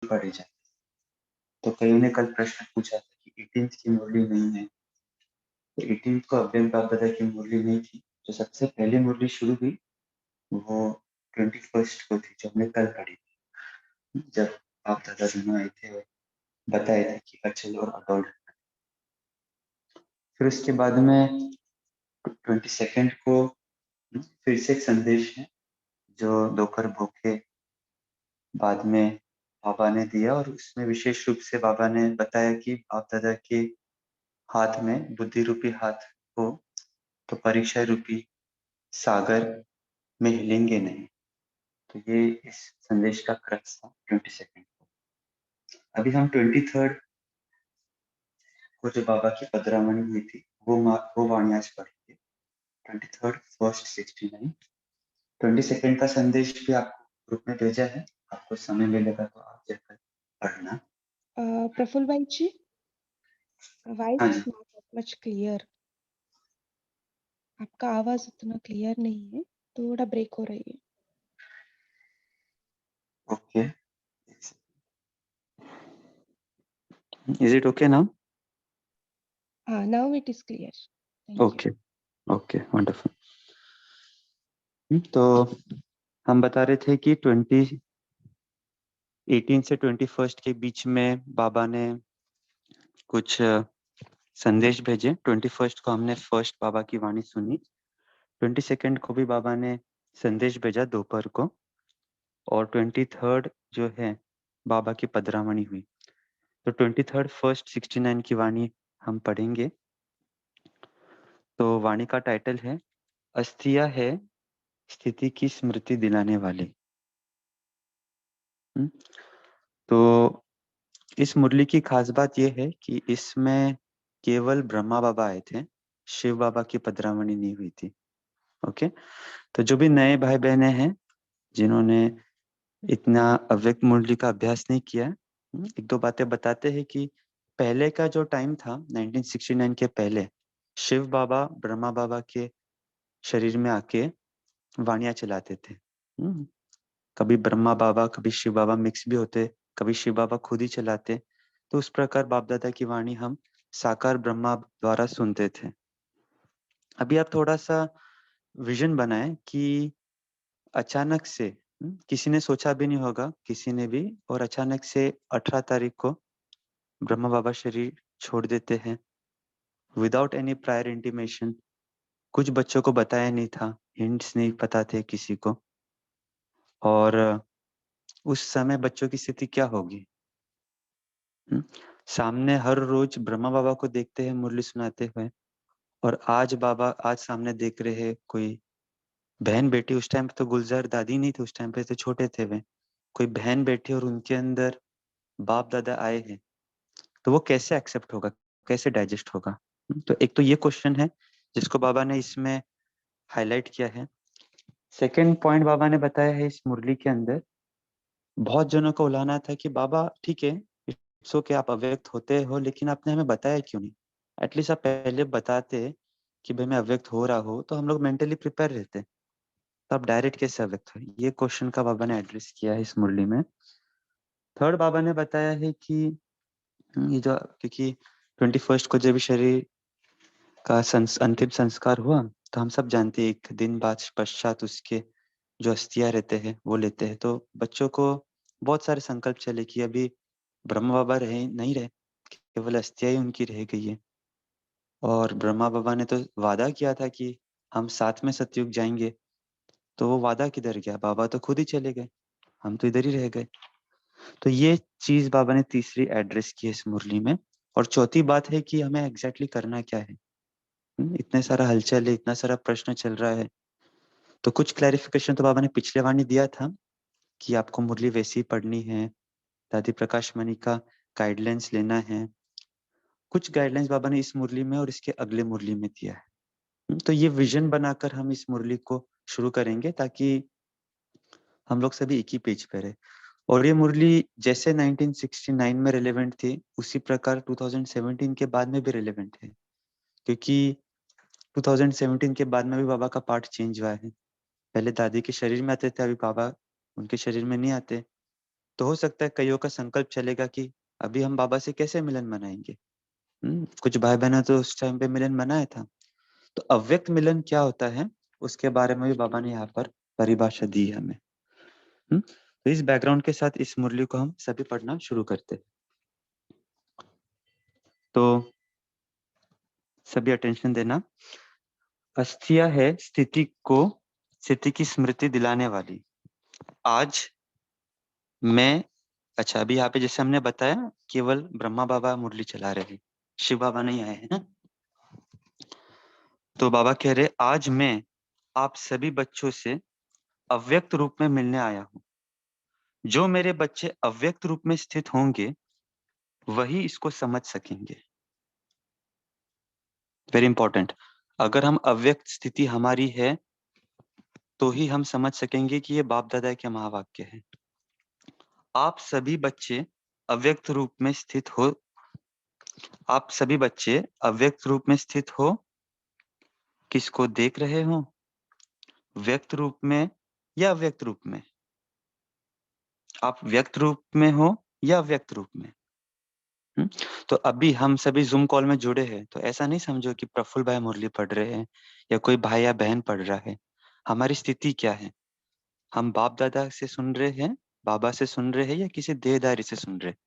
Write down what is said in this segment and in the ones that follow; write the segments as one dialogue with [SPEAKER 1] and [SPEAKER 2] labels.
[SPEAKER 1] पढ़े जाते। तो कईयों ने कल प्रश्न पूछा था कि 18th की मुरली नहीं है, तो 18th को अव्यंग बाप दादा की मुरली नहीं थी। जो सबसे पहली मुरली शुरू हुई वो 21st को थी, जो हमने कल पढ़ी थी, जब बाप दादा दोनों आए थे और बताए थे कि अचल और अडोल्ड। फिर उसके बाद में 22nd को फिर से एक संदेश है जो दोपहर भूखे बाद में बाबा ने दिया, और उसमें विशेष रूप से बाबा ने बताया कि बाप दादा के हाथ में बुद्धि रूपी हाथ हो तो परीक्षा रूपी सागर में हिलेंगे नहीं। तो ये इस संदेश का क्रक्स था 22nd को। अभी हम 23rd को जो बाबा की पधरामणी हुई थी वो वाणी आज पढ़ेंगे। 23rd first 69। 22nd का संदेश भी आपको ग्रुप में भेजा है, आपको समय मिलेगा तो आप जाकर पढ़ना।
[SPEAKER 2] प्रफुल्ल भाई जी,
[SPEAKER 1] हाँ
[SPEAKER 2] voice
[SPEAKER 1] ji.
[SPEAKER 2] Is not much clear. आपका आवाज उतना क्लियर नहीं है, थोड़ा ब्रेक हो रही है।
[SPEAKER 1] Okay, is it okay now?
[SPEAKER 2] हाँ, now it is clear. Thank you.
[SPEAKER 1] Okay okay, wonderful. तो हम बता रहे थे कि 18 से 21st के बीच में बाबा ने कुछ संदेश भेजे। 21st को हमने फर्स्ट बाबा की वाणी सुनी। 22nd को भी बाबा ने संदेश भेजा दोपहर को, और 23rd जो है बाबा की पधरामणी हुई। तो 23rd फर्स्ट 69 की वाणी हम पढ़ेंगे। तो वाणी का टाइटल है अस्थिया है स्थिति की स्मृति दिलाने वाली। तो इस मुरली की खास बात यह है कि इसमें केवल ब्रह्मा बाबा आए थे, शिव बाबा की पधरामणी नहीं हुई थी। ओके, तो जो भी नए भाई बहने हैं जिन्होंने इतना अव्यक्त मुरली का अभ्यास नहीं किया, एक दो बातें बताते हैं कि पहले का जो टाइम था 1969 के पहले, शिव बाबा ब्रह्मा बाबा के शरीर में आके वाणियां चलाते थे। कभी ब्रह्मा बाबा कभी शिव बाबा मिक्स भी होते, कभी शिव बाबा खुद ही चलाते। तो उस प्रकार बाप दादा की वाणी हम साकार ब्रह्मा द्वारा सुनते थे। अभी आप थोड़ा सा विजन बनाएं कि अचानक से किसी ने सोचा भी नहीं होगा, किसी ने भी, और अचानक से 18 तारीख को ब्रह्मा बाबा शरीर छोड़ देते हैं विदाउट एनी प्रायर इंटीमेशन। कुछ बच्चों को बताया नहीं था, हिंट्स नहीं पता थे किसी को, और उस समय बच्चों की स्थिति क्या होगी? सामने हर रोज ब्रह्मा बाबा को देखते हैं मुरली सुनाते हुए, और आज बाबा आज सामने देख रहे हैं कोई बहन बेटी। उस टाइम पे तो गुलजार दादी नहीं थे, उस टाइम पे तो छोटे थे वे। कोई बहन बेटी और उनके अंदर बाप दादा आए हैं, तो वो कैसे एक्सेप्ट होगा, कैसे डाइजेस्ट होगा? तो एक तो ये क्वेश्चन है जिसको बाबा ने इसमें हाईलाइट किया है। सेकंड पॉइंट बाबा ने बताया है इस मुरली के अंदर, बहुत जनों को उलाना था कि बाबा ठीक है, इट्स ओके, आप अव्यक्त होते हो, लेकिन आपने हमें बताया क्यों नहीं? एटलीस्ट आप पहले बताते कि भाई मैं अव्यक्त हो रहा हूँ, तो हम लोग मेंटली प्रिपेयर रहते। तो आप डायरेक्ट कैसे अव्यक्त हो? ये क्वेश्चन का बाबा ने एड्रेस किया है इस मुरली में। थर्ड बाबा ने बताया है कि ये जो, क्योंकि 21st को जब शरीर का अंतिम संस्कार हुआ, तो हम सब जानते हैं एक दिन बाद पश्चात उसके जो अस्थियां रहते हैं वो लेते हैं। तो बच्चों को बहुत सारे संकल्प चले कि अभी ब्रह्मा बाबा रहे नहीं रहे, केवल अस्थियां ही उनकी रह गई है। और ब्रह्मा बाबा ने तो वादा किया था कि हम साथ में सतयुग जाएंगे, तो वो वादा किधर गया? बाबा तो खुद ही चले गए, हम तो इधर ही रह गए। तो ये चीज बाबा ने तीसरी एड्रेस की है इस मुरली में। और चौथी बात है कि हमें एग्जैक्टली करना क्या है। इतने सारा हलचल है, इतना सारा प्रश्न चल रहा है, तो कुछ क्लैरिफिकेशन तो बाबा ने पिछले वाणी दिया था कि आपको मुरली वैसी ही पढ़नी है, दादी प्रकाश मणि का गाइडलाइंस लेना है। कुछ गाइडलाइंस बाबा ने इस मुरली में और इसके अगले मुरली में दिया है। तो ये विजन बनाकर हम इस मुरली को शुरू करेंगे ताकि हम लोग सभी एक ही पेज पे रहे। और ये मुरली जैसे 1969 में रिलेवेंट थी, उसी प्रकार 2017 के बाद में भी रिलेवेंट है, क्योंकि 2017 के बाद में भी बाबा का पार्ट चेंज हुआ है। पहले दादी के शरीर में आते थे, अभी बाबा उनके शरीर में नहीं आते। तो हो सकता है कईयों का संकल्प चलेगा कि अभी हम बाबा से कैसे मिलन मनाएंगे। कुछ भाई बहनों तो उस टाइम पे मिलन मनाया था। तो अव्यक्त मिलन क्या होता है, उसके बारे में भी बाबा ने यहाँ पर परिभाषा दी है हमें। तो इस बैकग्राउंड के साथ इस मुरली को हम सभी पढ़ना शुरू करते हैं। तो सभी अटेंशन देना। अस्थिया है स्थिति की स्मृति दिलाने वाली। आज मैं, अच्छा अभी यहाँ पे जैसे हमने बताया केवल ब्रह्मा बाबा मुरली चला रहे हैं, शिव बाबा नहीं आए हैं ना। तो बाबा कह रहे आज मैं आप सभी बच्चों से अव्यक्त रूप में मिलने आया हूँ। जो मेरे बच्चे अव्यक्त रूप में स्थित होंगे वही इसको समझ सकेंगे। Very important. अगर हम अव्यक्त स्थिति हमारी है तो ही हम समझ सकेंगे कि ये बाप दादा के महावाक्य है। आप सभी बच्चे अव्यक्त रूप में स्थित हो, आप सभी बच्चे अव्यक्त रूप में स्थित हो। किसको देख रहे हो, व्यक्त रूप में या अव्यक्त रूप में? आप व्यक्त रूप में हो या अव्यक्त रूप में? तो अभी हम सभी जूम कॉल में जुड़े हैं, तो ऐसा नहीं समझो कि प्रफुल्ल भाई मुरली पढ़ रहे हैं या कोई भाई या बहन पढ़ रहा है। हमारी स्थिति क्या है? हम बाप दादा से सुन रहे हैं, बाबा से सुन रहे हैं या किसी देहधारी से सुन रहे हैं?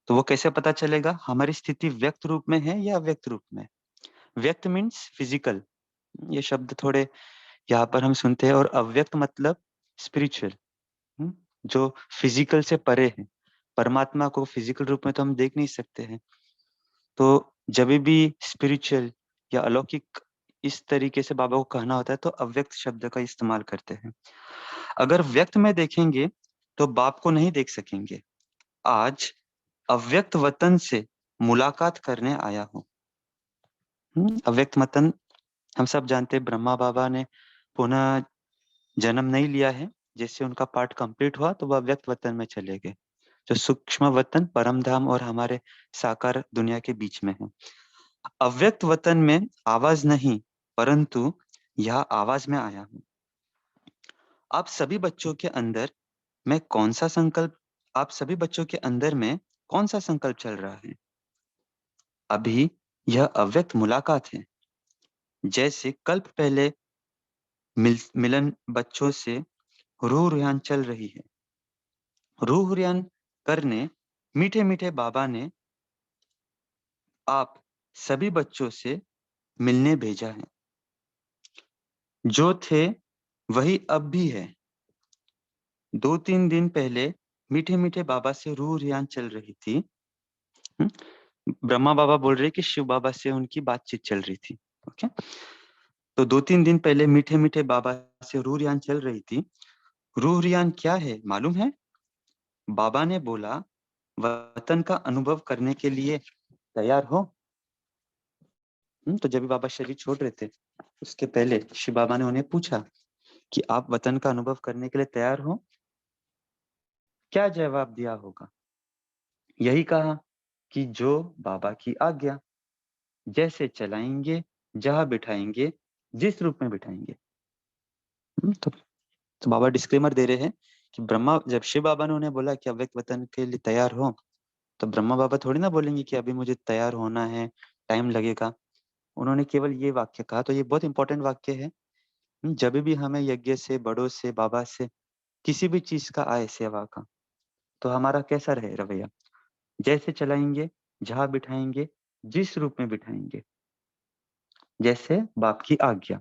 [SPEAKER 1] तो वो कैसे पता चलेगा हमारी स्थिति व्यक्त रूप में है या अव्यक्त रूप में? व्यक्त मीन्स फिजिकल, ये शब्द थोड़े यहाँ पर हम सुनते हैं, और अव्यक्त मतलब स्पिरिचुअल, जो फिजिकल से परे है। परमात्मा को फिजिकल रूप में तो हम देख नहीं सकते हैं। तो जब भी स्पिरिचुअल या अलौकिक इस तरीके से बाबा को कहना होता है तो अव्यक्त शब्द का इस्तेमाल करते हैं। अगर व्यक्त में देखेंगे तो बाप को नहीं देख सकेंगे। आज अव्यक्त वतन से मुलाकात करने आया हूँ। अव्यक्त वतन हम सब जानते हैं, ब्रह्मा बाबा ने पुनः जन्म नहीं लिया है। जैसे उनका पाठ कंप्लीट हुआ तो वह अव्यक्त वतन में चले गए, जो सूक्ष्म वतन परम धाम और हमारे साकार दुनिया के बीच में है। अव्यक्त वतन में आवाज नहीं, परंतु यह आवाज में आया हूँ। आप सभी बच्चों के अंदर मैं कौन सा संकल्प आप सभी बच्चों के अंदर में कौन सा संकल्प चल रहा है? अभी यह अव्यक्त मुलाकात है। जैसे कल्प पहले मिलन बच्चों से रूह रुहान चल रही है। रूह रुहान करने मीठे मीठे बाबा ने आप सभी बच्चों से मिलने भेजा है। जो थे वही अब भी है। 2-3 दिन पहले मीठे मीठे बाबा से रूह रियान चल रही थी। ब्रह्मा बाबा बोल रहे कि शिव बाबा से उनकी बातचीत चल रही थी। ओके, तो 2-3 दिन पहले मीठे मीठे बाबा से रूह रियान चल रही थी। रूह रियान क्या है मालूम है? बाबा ने बोला वतन का अनुभव करने के लिए तैयार हो। तो जब भी बाबा शरीर छोड़ रहे थे उसके पहले शिव बाबा ने उन्हें पूछा कि आप वतन का अनुभव करने के लिए तैयार हो? क्या जवाब दिया होगा? यही कहा कि जो बाबा की आज्ञा, जैसे चलाएंगे, जहां बिठाएंगे, जिस रूप में बिठाएंगे। तो बाबा डिस्क्लेमर दे रहे हैं कि ब्रह्मा जब शिव बाबा ने उन्हें बोला कि अव्यक्त वतन के लिए तैयार हो, तो ब्रह्मा बाबा थोड़ी ना बोलेंगे कि अभी मुझे तैयार होना है, टाइम लगेगा। उन्होंने केवल ये वाक्य कहा, तो ये बहुत इंपॉर्टेंट वाक्य है। जब भी हमें यज्ञ से, बड़ों से, बाबा से किसी भी चीज का आए सेवा का, तो हमारा कैसा रहे रवैया? जैसे चलाएंगे, जहां बिठाएंगे, जिस रूप में बिठाएंगे, जैसे बाप की आज्ञा।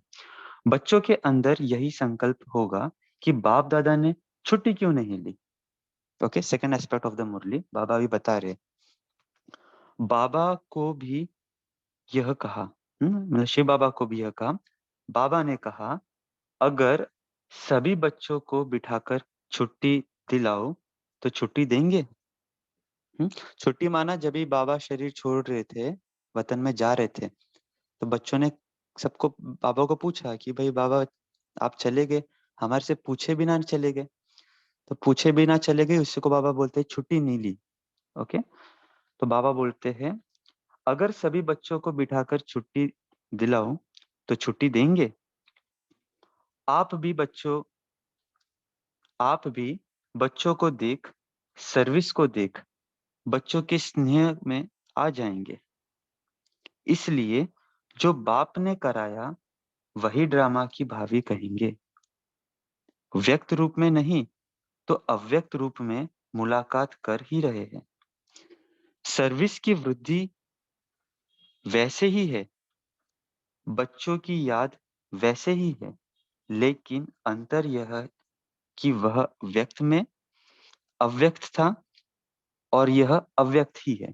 [SPEAKER 1] बच्चों के अंदर यही संकल्प होगा कि बाप दादा ने छुट्टी क्यों नहीं ली। Okay, second aspect of the murli Baba भी बता रहे। बाबा को भी यह कहा, मतलब शिव बाबा को भी यह कहा। बाबा ने कहा अगर सभी बच्चों को बिठाकर छुट्टी दिलाओ तो छुट्टी देंगे। छुट्टी माना जब भी बाबा शरीर छोड़ रहे थे, वतन में जा रहे थे, तो बच्चों ने सबको बाबा को पूछा कि भाई बाबा आप चले गए, हमारे से पूछे बिना चले गए। तो पूछे बिना चले गए, उसी को बाबा बोलते हैं छुट्टी नहीं ली। ओके, तो बाबा बोलते हैं अगर सभी बच्चों को बिठाकर छुट्टी दिलाओ तो छुट्टी देंगे। आप भी बच्चों आप भी बच्चों को देख सर्विस को देख बच्चों के स्नेह में आ जाएंगे। इसलिए जो बाप ने कराया वही ड्रामा की भावी कहेंगे। व्यक्त रूप में नहीं तो अव्यक्त रूप में मुलाकात कर ही रहे हैं। सर्विस की वृद्धि वैसे ही है, बच्चों की याद वैसे ही है, लेकिन अंतर यह है कि वह व्यक्त में अव्यक्त था और यह अव्यक्त ही है।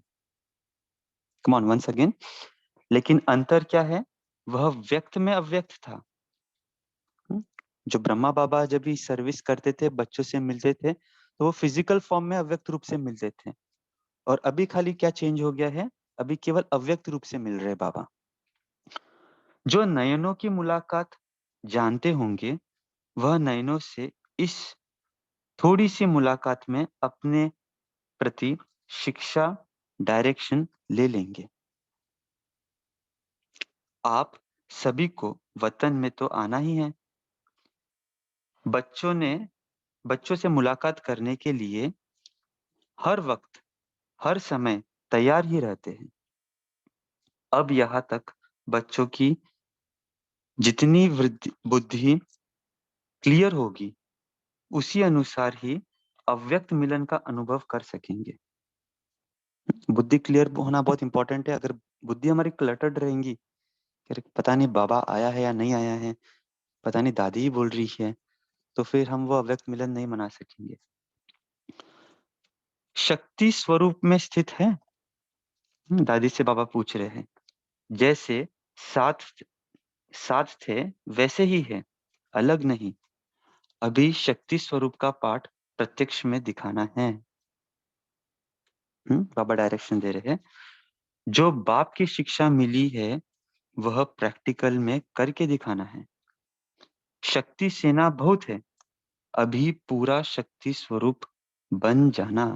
[SPEAKER 1] Come on once again. लेकिन अंतर क्या है? वह व्यक्त में अव्यक्त था। हम्म? जो ब्रह्मा बाबा जब भी सर्विस करते थे, बच्चों से मिलते थे, तो वो फिजिकल फॉर्म में अव्यक्त रूप से मिलते थे। और अभी खाली क्या चेंज हो गया है? अभी केवल अव्यक्त रूप से मिल रहे बाबा। जो नयनों की मुलाकात जानते होंगे, वह नयनों से इस थोड़ी सी मुलाकात में अपने प्रति शिक्षा, डायरेक्शन ले लेंगे। आप सभी को वतन में तो आना ही है। बच्चों से मुलाकात करने के लिए हर वक्त, हर समय तैयार ही रहते हैं। अब यहाँ तक बच्चों की जितनी बुद्धि क्लियर होगी, उसी अनुसार ही अव्यक्त मिलन का अनुभव कर सकेंगे। बुद्धि क्लियर होना बहुत इंपॉर्टेंट है। अगर बुद्धि हमारी क्लटर्ड रहेंगी, अरे पता नहीं बाबा आया है या नहीं आया है, पता नहीं दादी ही बोल रही है, तो फिर हम वो अव्यक्त मिलन नहीं मना सकेंगे। शक्ति स्वरूप में स्थित है। दादी से बाबा पूछ रहे हैं। जैसे साथ साथ थे वैसे ही है, अलग नहीं। अभी शक्ति स्वरूप का पाठ प्रत्यक्ष में दिखाना है। बाबा डायरेक्शन दे रहे हैं। जो बाप की शिक्षा मिली है वह प्रैक्टिकल में करके दिखाना है। शक्ति सेना बहुत है, अभी पूरा शक्ति स्वरूप बन जाना।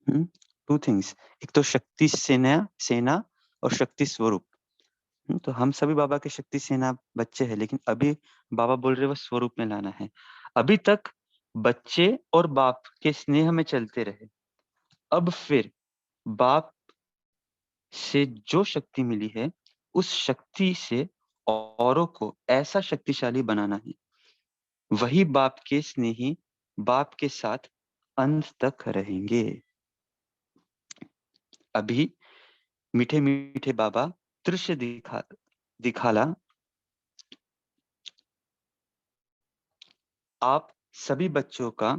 [SPEAKER 1] टू थिंग्स, एक तो शक्ति सेना सेना और शक्ति स्वरूप। तो हम सभी बाबा के शक्ति सेना बच्चे हैं, लेकिन अभी बाबा बोल रहे वो स्वरूप में लाना है। अभी तक बच्चे और बाप के स्नेह में चलते रहे, अब फिर बाप से जो शक्ति मिली है उस शक्ति से औरों को ऐसा शक्तिशाली बनाना है। वही बाप के स्नेही बाप के साथ अंत तक रहेंगे। अभी मीठे मीठे बाबा दृश्य दिखाला। आप सभी बच्चों का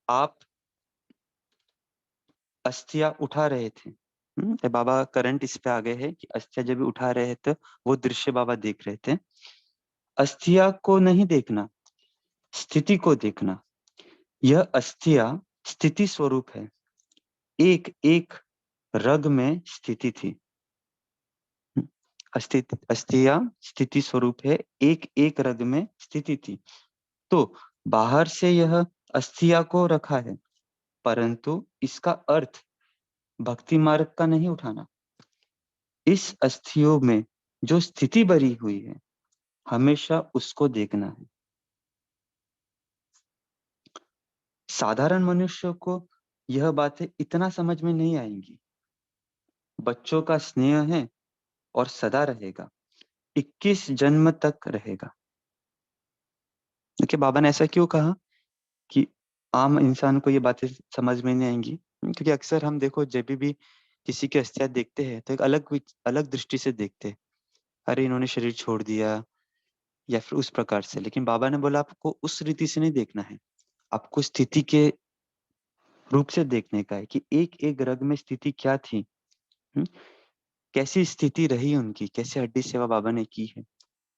[SPEAKER 1] आप अस्थिया उठा रहे थे। तो बाबा करंट इस पे आ गए हैं कि अस्थिया जब भी उठा रहे थे वो दृश्य बाबा देख रहे थे। अस्थिया को नहीं देखना, स्थिति को देखना। यह अस्थिया स्थिति स्वरूप है, एक एक रग में स्थिति थी। अस्थिया स्थिति स्वरूप है, एक एक रग में स्थिति थी। तो बाहर से यह अस्थिया को रखा है, परंतु इसका अर्थ भक्ति मार्ग का नहीं उठाना। इस अस्थियों में जो स्थिति भरी हुई है, हमेशा उसको देखना है। साधारण मनुष्य को यह बातें इतना समझ में नहीं आएंगी। बच्चों का स्नेह है और सदा रहेगा, 21 जन्म तक रहेगा। देखिए बाबा ने ऐसा क्यों कहा कि आम इंसान को ये बातें समझ में नहीं आएंगी? क्योंकि अक्सर हम देखो जब भी किसी की अस्थियां देखते हैं तो एक अलग दृष्टि से देखते हैं। अरे इन्होंने शरीर छोड़ दिया, या फिर उस प्रकार से। लेकिन बाबा ने बोला आपको उस रीति से नहीं देखना है, आपको स्थिति के रूप से देखने का है कि एक एक रग में स्थिति क्या थी। हुँ? कैसी स्थिति रही उनकी, कैसे हड्डी सेवा बाबा ने की है।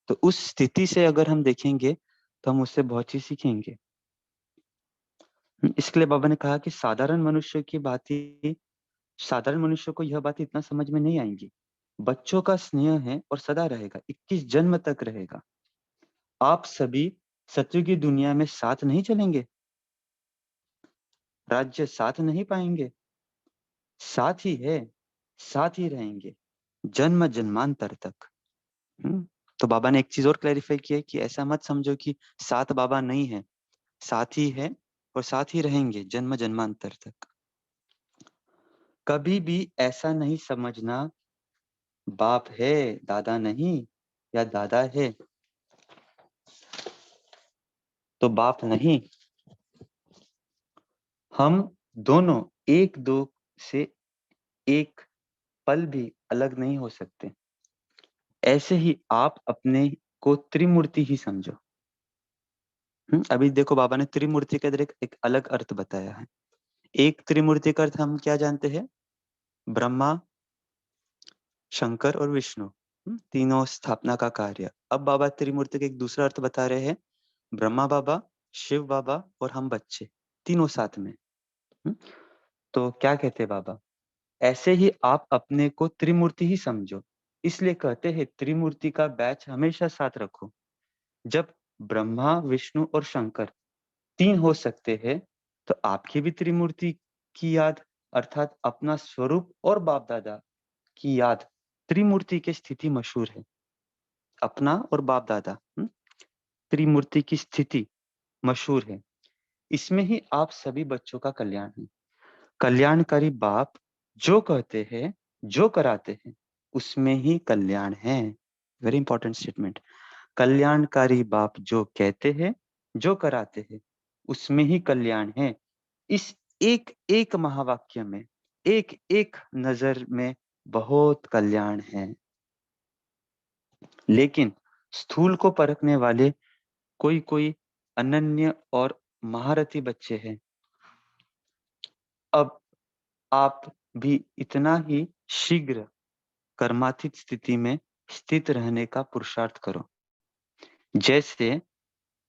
[SPEAKER 1] तो उस स्थिति से अगर हम देखेंगे तो हम उससे बहुत चीज सीखेंगे। इसके लिए बाबा ने कहा कि साधारण मनुष्य को यह बात इतना समझ में नहीं आएंगी। बच्चों का स्नेह है और सदा रहेगा, 21 जन्म तक रहेगा। आप सभी सत्य की दुनिया में साथ नहीं चलेंगे, राज्य साथ नहीं पाएंगे, साथ ही है, साथ ही रहेंगे जन्म जन्मांतर तक। तो बाबा ने एक चीज और क्लैरिफाई किया कि ऐसा मत समझो कि साथ बाबा नहीं है, साथ ही है और साथ ही रहेंगे जन्म जन्मांतर तक। कभी भी ऐसा नहीं समझना बाप है दादा नहीं, या दादा है तो बाप नहीं। हम दोनों एक दो से एक पल भी अलग नहीं हो सकते। ऐसे ही आप अपने को त्रिमूर्ति ही समझो। अभी देखो बाबा ने त्रिमूर्ति का एक अलग अर्थ बताया है। एक त्रिमूर्ति का अर्थ हम क्या जानते हैं? ब्रह्मा, शंकर और विष्णु, तीनों स्थापना का कार्य। अब बाबा त्रिमूर्ति का एक दूसरा अर्थ बता रहे हैं, ब्रह्मा बाबा, शिव बाबा और हम बच्चे, तीनों साथ में। तो क्या कहते हैं बाबा? ऐसे ही आप अपने को त्रिमूर्ति ही समझो। इसलिए कहते हैं त्रिमूर्ति का बैच हमेशा साथ रखो। जब ब्रह्मा, विष्णु और शंकर तीन हो सकते हैं, तो आपकी भी त्रिमूर्ति की याद अर्थात अपना स्वरूप और बाप दादा की याद, त्रिमूर्ति की स्थिति मशहूर है। अपना और बाप दादा, त्रिमूर्ति की स्थिति मशहूर है। इसमें ही आप सभी बच्चों का कल्याण है। कल्याणकारी बाप जो कहते हैं, जो कराते हैं, उसमें ही कल्याण है। Very important statement. कल्याणकारी बाप जो कहते हैं, जो कराते हैं, उसमें ही कल्याण है। इस एक एक महावाक्य में, एक एक नजर में बहुत कल्याण है। लेकिन स्थूल को परखने वाले कोई कोई अनन्य और महारथी बच्चे हैं। अब आप भी इतना ही शीघ्र कर्मातीत स्थिति में स्थित रहने का पुरुषार्थ करो। जैसे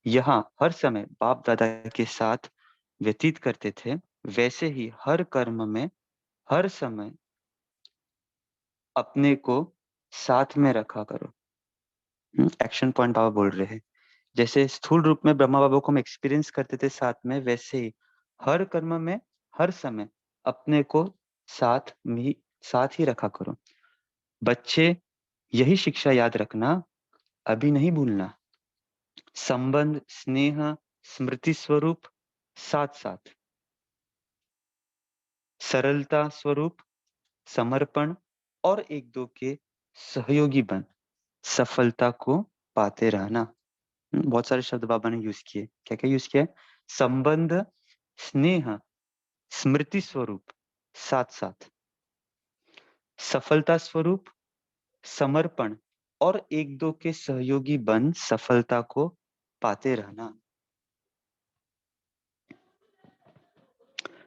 [SPEAKER 1] यहाँ हर समय बाप दादा के साथ व्यतीत करते थे, वैसे ही हर कर्म में हर समय अपने को साथ में रखा करो। एक्शन पॉइंट बाबा बोल रहे हैं। जैसे स्थूल रूप में ब्रह्मा बाबा को हम एक्सपीरियंस करते थे साथ में, वैसे ही हर कर्म में हर समय अपने को साथ ही रखा करो। बच्चे, यही शिक्षा याद रखना, अभी नहीं भूलना। संबंध, स्नेह, स्मृति स्वरूप साथ साथ, सरलता स्वरूप, समर्पण और एक दो के सहयोगी बन सफलता को पाते रहना। बहुत सारे शब्द बाबा ने यूज किए। क्या क्या यूज किया? संबंध, स्नेह, स्मृति स्वरूप साथ साथ, सफलता स्वरूप, समर्पण और एक दो के सहयोगी बन सफलता को पाते रहना।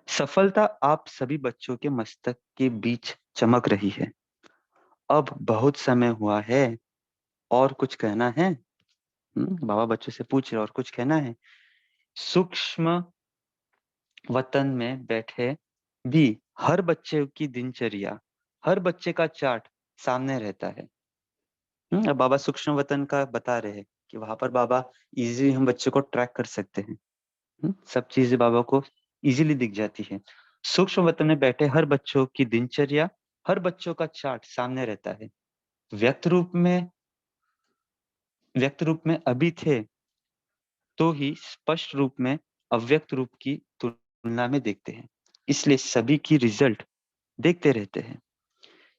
[SPEAKER 1] सफलता आप सभी बच्चों के मस्तक के बीच चमक रही है। अब बहुत समय हुआ है, और कुछ कहना है? बाबा बच्चों से पूछ रहे और कुछ कहना है? सूक्ष्म वतन में बैठे भी हर बच्चे की दिनचर्या, हर बच्चे का चार्ट सामने रहता है। अब बाबा सूक्ष्म वतन का बता रहे हैं कि वहां पर बाबा इजीली हम बच्चे को ट्रैक कर सकते हैं। सब चीजें बाबा को इजीली दिख जाती है। सूक्ष्म वतन में बैठे हर बच्चों की दिनचर्या, हर बच्चों का चार्ट सामने रहता है। व्यक्त रूप में अभी थे, तो ही स्पष्ट रूप में अव्यक्त रूप की तुलना में देखते हैं। इसलिए सभी की रिजल्ट देखते रहते हैं।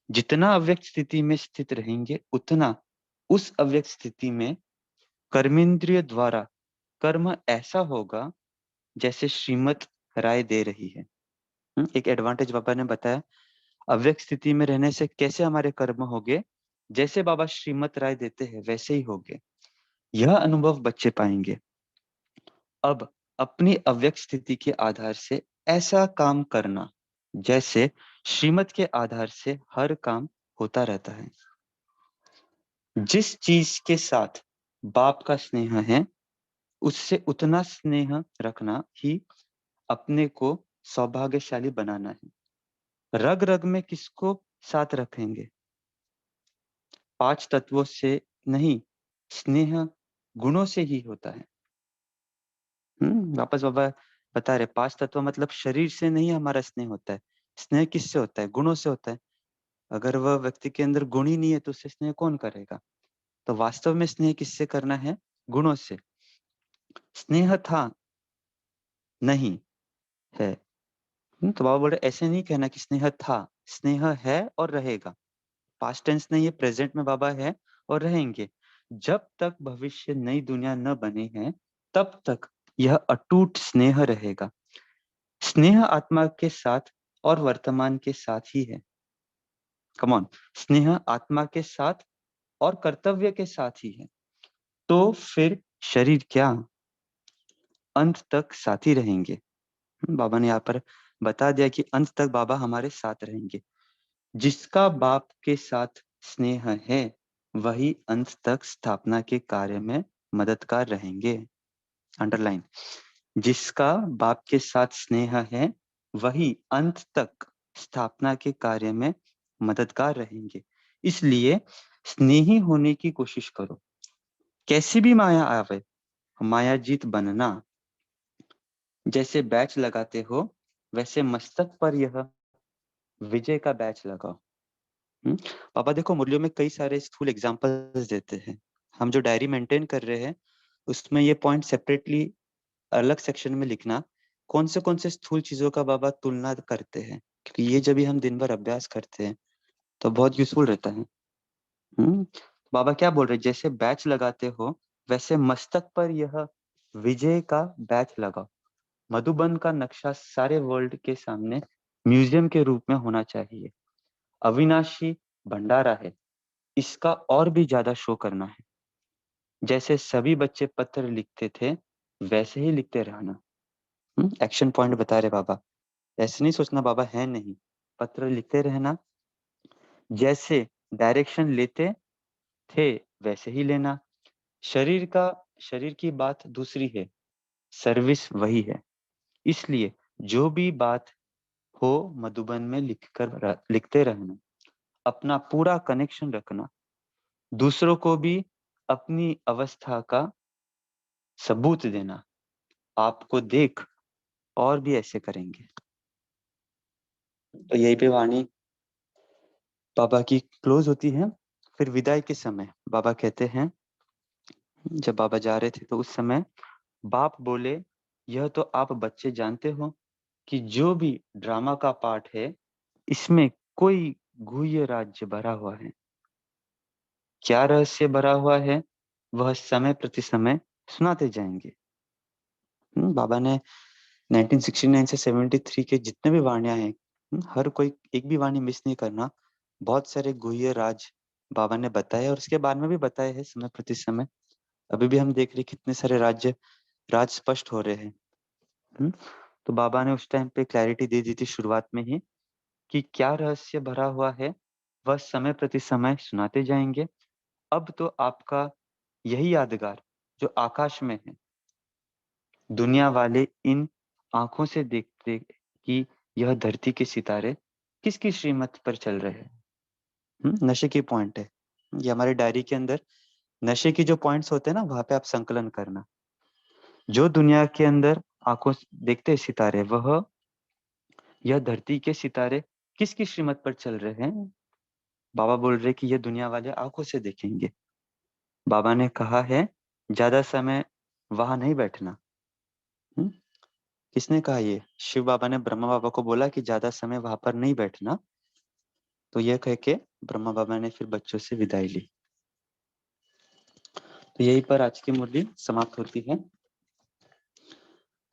[SPEAKER 1] जितना अव्यक्त स्थिति में स्थित रहेंगे, उतना उस अव्यक्त स्थिति में कर्मेंद्रिय द्वारा कर्म ऐसा होगा जैसे श्रीमत राय दे रही है। एक एडवांटेज बाबा ने बताया, अव्यक्त स्थिति में रहने से कैसे हमारे कर्म होंगे, जैसे बाबा श्रीमत राय देते हैं वैसे ही होंगे। यह अनुभव बच्चे पाएंगे। अब अपनी अव्यक्त स्थिति के आधार से ऐसा काम करना जैसे श्रीमत के आधार से हर काम होता रहता है। जिस चीज के साथ बाप का स्नेह है, उससे उतना स्नेह रखना ही अपने को सौभाग्यशाली बनाना है। रग रग में किसको साथ रखेंगे? 5 तत्वों से नहीं, स्नेह गुणों से ही होता है। वापस बाबा बता रहे, 5 तत्व मतलब शरीर से नहीं हमारा स्नेह होता है। स्नेह किससे होता है? गुणों से होता है। अगर वह व्यक्ति के अंदर गुण ही नहीं है तो उससे स्नेह कौन करेगा? तो वास्तव में स्नेह किससे करना है? गुणों से। स्नेह था नहीं है। तो बाबा बोल रहे ऐसे नहीं कहना कि स्नेह था, स्नेह है और रहेगा। पास्ट टेंस नहीं है, प्रेजेंट में बाबा है और रहेंगे। जब तक भविष्य नई दुनिया न बनी है तब तक यह अटूट स्नेह रहेगा। स्नेह आत्मा के साथ और वर्तमान के साथ ही है। कम ऑन, स्नेह आत्मा के साथ और कर्तव्य के साथ ही है। तो फिर शरीर क्या, अंत तक साथ ही रहेंगे। बाबा ने यहाँ पर बता दिया कि अंत तक बाबा हमारे साथ रहेंगे। जिसका बाप के साथ स्नेह है वही अंत तक स्थापना के कार्य में मददगार रहेंगे। अंडरलाइन, जिसका बाप के साथ स्नेह है वही अंत तक स्थापना के कार्य में मददगार रहेंगे। इसलिए स्नेही होने की कोशिश करो। कैसी भी माया आवे, मायाजीत बनना। जैसे बैच लगाते हो वैसे मस्तक पर यह विजय का बैच लगाओ। पापा देखो मुरलियों में कई सारे स्थूल एग्जांपल्स देते हैं। हम जो डायरी मेंटेन कर रहे हैं उसमें ये पॉइंट सेपरेटली अलग सेक्शन में लिखना, कौन से स्थूल चीजों का बाबा तुलना करते हैं, क्योंकि ये जब भी हम दिन भर अभ्यास करते हैं तो बहुत यूजफुल रहता है। बाबा क्या बोल रहे, जैसे बैच लगाते हो वैसे मस्तक पर यह विजय का बैच लगाओ। मधुबन का नक्शा सारे वर्ल्ड के सामने म्यूजियम के रूप में होना चाहिए। अविनाशी भंडारा है, इसका और भी ज्यादा शो करना है। जैसे सभी बच्चे पत्र लिखते थे वैसे ही लिखते रहना। एक्शन पॉइंट बता रहे बाबा। ऐसे नहीं सोचना बाबा है नहीं, पत्र लिखते रहना। जैसे डायरेक्शन लेते थे वैसे ही लेना। शरीर की बात दूसरी है, सर्विस वही है। इसलिए जो भी बात हो मधुबन में लिखते रहना। अपना पूरा कनेक्शन रखना। दूसरों को भी अपनी अवस्था का सबूत देना। आपको देख और भी ऐसे करेंगे। तो यही पे वाणी बाबा की क्लोज होती है। फिर विदाई के समय बाबा कहते हैं, जब बाबा जा रहे थे तो उस समय बाप बोले, यह तो आप बच्चे जानते हो कि जो भी ड्रामा का पार्ट है इसमें कोई गुह्य राज्य भरा हुआ है। क्या रहस्य भरा हुआ है वह समय प्रति समय सुनाते जाएंगे। बाबा ने 1969 से 73 के जितने भी वाणियां हैं, हर कोई एक भी वाणी मिस नहीं करना। बहुत सारे गुह्य राज बाबा ने बताए और उसके बाद में भी बताए हैं समय प्रति समय। अभी भी हम देख रहे कितने सारे राज स्पष्ट हो रहे हैं। तो बाबा ने उस टाइम पे क्लैरिटी दे दी थी शुरुआत में ही कि क्या रहस्य भरा हुआ है वह समय प्रति समय सुनाते जाएंगे। अब तो आपका यही यादगार जो आकाश में है, दुनिया वाले इन आंखों से देखते कि यह धरती के सितारे किसकी श्रीमत पर चल रहे हैं। नशे की पॉइंट है ये हमारी डायरी के अंदर। नशे की जो पॉइंट्स होते हैं ना वहां पे आप संकलन करना। जो दुनिया के अंदर आंखों से देखते हैं सितारे, वह यह धरती के सितारे किसकी श्रीमत पर चल रहे हैं। बाबा बोल रहे कि यह दुनिया वाले आंखों से देखेंगे। बाबा ने कहा है ज्यादा समय वहां नहीं बैठना। हम्म? किसने कहा ये? शिव बाबा ने ब्रह्मा बाबा को बोला कि ज्यादा समय वहां पर नहीं बैठना। तो यह कह के ब्रह्मा बाबा ने फिर बच्चों से विदाई ली। तो यही पर आज की मुरली समाप्त होती है।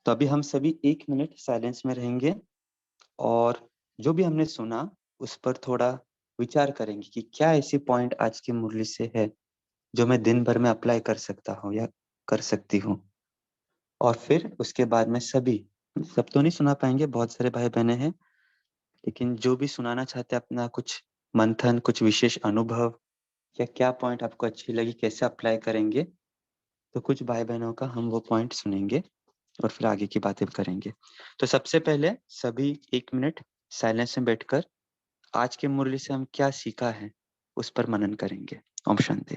[SPEAKER 1] तो अभी हम सभी 1 मिनट साइलेंस में रहेंगे और जो भी हमने सुना उस पर थोड़ा विचार करेंगे कि क्या ऐसी पॉइंट आज की मुरली से है जो मैं दिन भर में अप्लाई कर सकता हूँ या कर सकती हूँ। और फिर उसके बाद में सब तो नहीं सुना पाएंगे, बहुत सारे भाई बहने हैं, लेकिन जो भी सुनाना चाहते हैं अपना कुछ मंथन, कुछ विशेष अनुभव या क्या पॉइंट आपको अच्छी लगी, कैसे अप्लाई करेंगे, तो कुछ भाई बहनों का हम वो पॉइंट सुनेंगे और फिर आगे की बातें करेंगे। तो सबसे पहले सभी 1 मिनट साइलेंस में बैठकर आज के मुरली से हम क्या सीखा है उस पर मनन करेंगे। ओम शांति।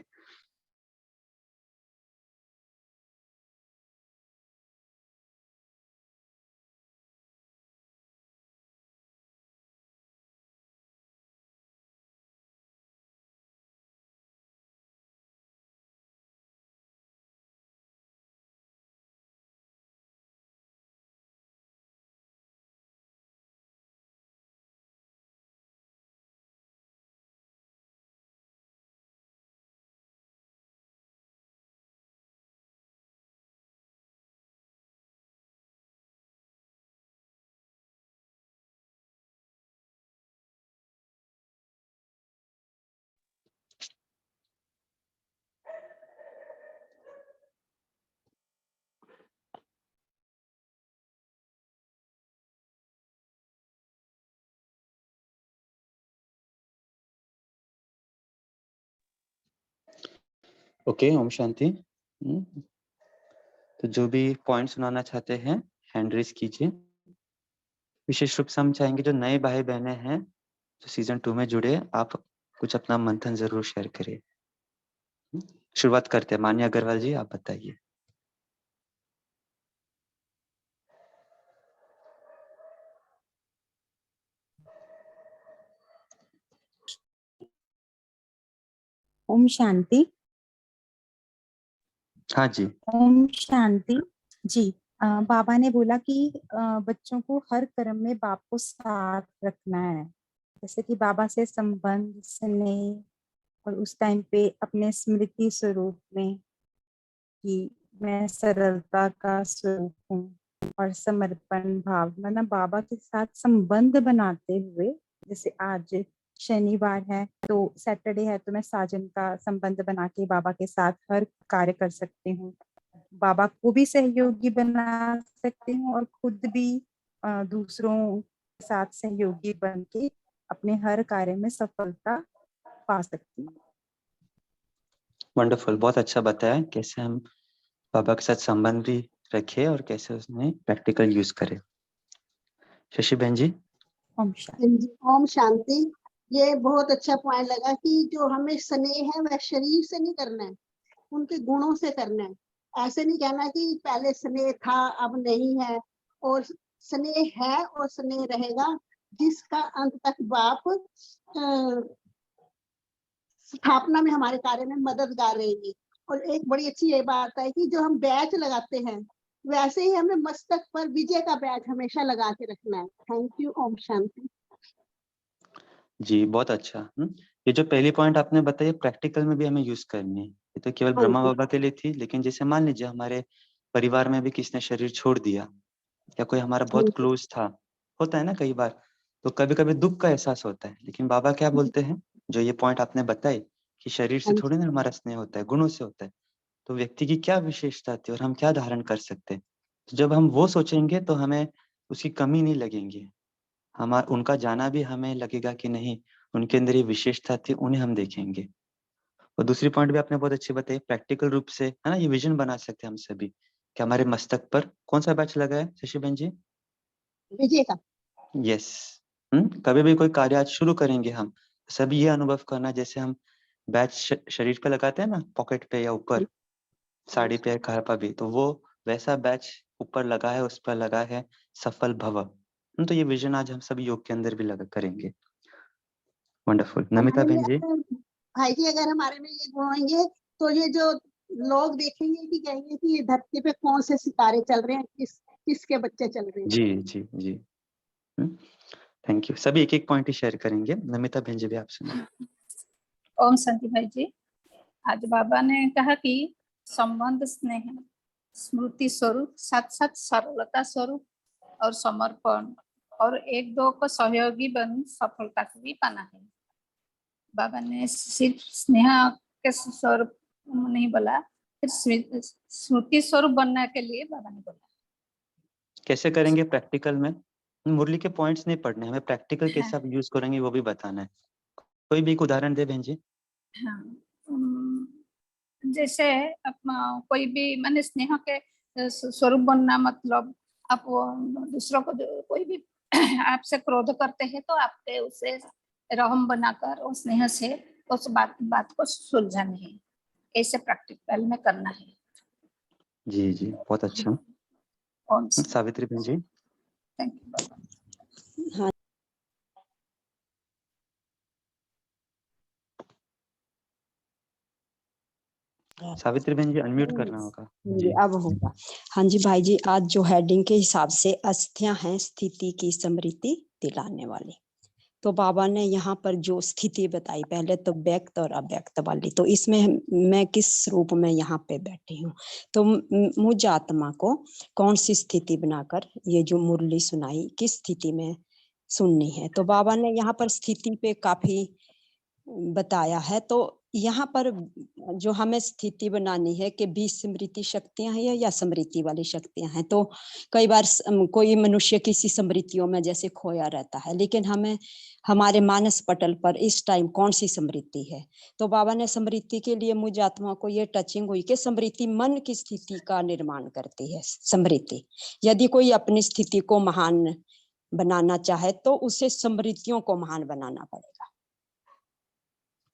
[SPEAKER 1] ओके, ओम शांति। तो जो भी पॉइंट सुनाना चाहते हैं हैंड रेज कीजिए। विशेष रूप से हम चाहेंगे जो नए भाई बहने हैं जो सीजन 2 में जुड़े, आप कुछ अपना मंथन जरूर शेयर करिए। शुरुआत करते हैं। मान्या अग्रवाल जी, आप बताइए।
[SPEAKER 3] ओम शांति।
[SPEAKER 1] हाँ जी।
[SPEAKER 3] ओम शांति जी। बाबा ने बोला कि बच्चों को हर कर्म में बाप को साथ रखना है, जैसे कि बाबा से संबंध, स्नेह, और उस टाइम पे अपने स्मृति स्वरूप में कि मैं सरलता का स्वरूप हूँ, और समर्पण भाव, मतलब बाबा के साथ संबंध बनाते हुए, जैसे आज शनिवार है तो सैटरडे है तो मैं साजन का संबंध बना के बाबा के साथ हर कार्य कर सकती हूँ, बाबा को भी सहयोगी बना सकती हूँ और खुद भी दूसरों के साथ सहयोगी बन के अपने हर कार्य में सफलता पा सकती हूँ।
[SPEAKER 1] वंडरफुल, बहुत अच्छा बताया कैसे हम बाबा के साथ संबंध भी रखे और कैसे उसने प्रैक्टिकल यूज करे। शशि बहन जी।
[SPEAKER 4] ओम शांति। ये बहुत अच्छा पॉइंट लगा कि जो हमें स्नेह है वह शरीर से नहीं करना है, उनके गुणों से करना है। ऐसे नहीं कहना कि पहले स्नेह था अब नहीं है, और स्नेह है और स्नेह रहेगा, जिसका अंत तक बाप स्थापना में हमारे कार्य में मददगार रहेगी। और एक बड़ी अच्छी ये बात है कि जो हम बैच लगाते हैं वैसे ही हमें मस्तक पर विजय का बैच हमेशा लगा के रखना है। Thank you. ओम शांति
[SPEAKER 1] जी, बहुत अच्छा। ये जो पहली पॉइंट आपने बताई प्रैक्टिकल में भी हमें यूज करनी है। ये तो केवल ब्रह्मा बाबा के लिए थी, लेकिन जैसे मान लीजिए हमारे परिवार में भी किसने शरीर छोड़ दिया या कोई हमारा बहुत क्लोज था, होता है ना कई बार, तो कभी कभी दुख का एहसास होता है, लेकिन बाबा क्या बोलते हैं, जो ये पॉइंट आपने बताई कि शरीर से थोड़ी ना हमारा स्नेह होता है, गुणों से होता है, तो व्यक्ति की क्या विशेषता थी और हम क्या धारण कर सकते हैं। तो जब हम वो सोचेंगे तो हमें उसकी कमी नहीं लगेंगी, हमारा उनका जाना भी हमें लगेगा कि नहीं, उनके अंदर ये विशेषता थी, उन्हें हम देखेंगे। और दूसरी पॉइंट भी आपने बहुत अच्छी बताई, प्रैक्टिकल रूप से है ना, ये विजन बना सकते हैं हम सभी कि हमारे मस्तक पर कौन सा बैच लगा है शशि बहन जी?
[SPEAKER 4] विजय का।
[SPEAKER 1] यस। कभी भी कोई कार्य आज शुरू करेंगे हम सभी ये अनुभव करना, जैसे हम बैच शरीर पे लगाते हैं ना, पॉकेट पे या ऊपर साड़ी पे, घर पर भी, तो वो वैसा बैच ऊपर लगा है, उस पर लगा है सफल भव। तो ये विजन आज हम सभी योग के अंदर भी लगा करेंगे। वंडरफुल। नमिता
[SPEAKER 4] हमारे
[SPEAKER 1] बहन जी।
[SPEAKER 4] में भाई जी, अगर हमारे में ये गुण होंगे तो ये जो लोग देखेंगे कि कहेंगे कि ये धरती पे कौन से सितारे चल रहे हैं, किसके बच्चे चल रहे हैं।
[SPEAKER 1] जी जी जी। Thank you. सभी एक एक पॉइंट ही शेयर करेंगे। नमिता बहन जी भी आप सुनाए।
[SPEAKER 5] ओम शांति भाई जी। आज बाबा ने कहा कि संबंध, स्नेह, स्मृति स्वरूप, साथ साथ सरलता स्वरूप और समर्पण, और एक दो को सहयोगी बन सफलता को भी पाना है। बाबा ने सिर्फ स्नेह के स्वरूप नहीं बोला, फिर स्मृति स्वरूप बनने के लिए बाबा ने बोला।
[SPEAKER 1] कैसे करेंगे प्रैक्टिकल में? मुरली के पॉइंट्स नहीं पढ़ने, हमें प्रैक्टिकल कैसे आप यूज करेंगे वो भी बताना है। कोई भी एक उदाहरण दे बहन जी।
[SPEAKER 5] हाँ, जैसे कोई भी माने स्नेह के स्वरूप बनना, मतलब आप वो दूसरों को कोई भी आपसे क्रोध करते हैं तो आपके उसे रहम बनाकर और स्नेह से उस बात को सुलझाना है, ऐसे प्रैक्टिकल में करना है।
[SPEAKER 1] जी जी, बहुत अच्छा। सावित्री बहन जी।
[SPEAKER 5] थैंक यू बाबा।
[SPEAKER 3] हाँ
[SPEAKER 1] सावित्री बहन जी अनम्यूट करना होगा जी।
[SPEAKER 3] अब होगा। हाँ जी भाई जी, आज जो हेडिंग के हिसाब से अस्थियां हैं स्थिति की स्मृति दिलाने वाली, तो बाबा ने यहाँ पर जो स्थिति बताई, पहले तो व्यक्त और अव्यक्त वाली, तो इसमें मैं किस रूप में यहाँ पे बैठी हूँ, तो मुझ आत्मा को कौन सी स्थिति बनाकर ये जो मुरली सुनाई किस स्थिति में सुननी है, तो बाबा ने यहाँ पर स्थिति पे काफी बताया है। तो
[SPEAKER 6] यहाँ पर जो हमें स्थिति बनानी है कि 20 स्मृति शक्तियां हैं या स्मृति वाली शक्तियां हैं, तो कई बार कोई मनुष्य किसी स्मृतियों में जैसे खोया रहता है, लेकिन हमें हमारे मानस पटल पर इस टाइम कौन सी स्मृति है। तो बाबा ने स्मृति के लिए मुझ आत्मा को ये टचिंग हुई कि स्मृति मन की स्थिति का निर्माण करती है। स्मृति, यदि कोई अपनी स्थिति को महान बनाना चाहे तो उसे स्मृतियों को महान बनाना पड़ेगा।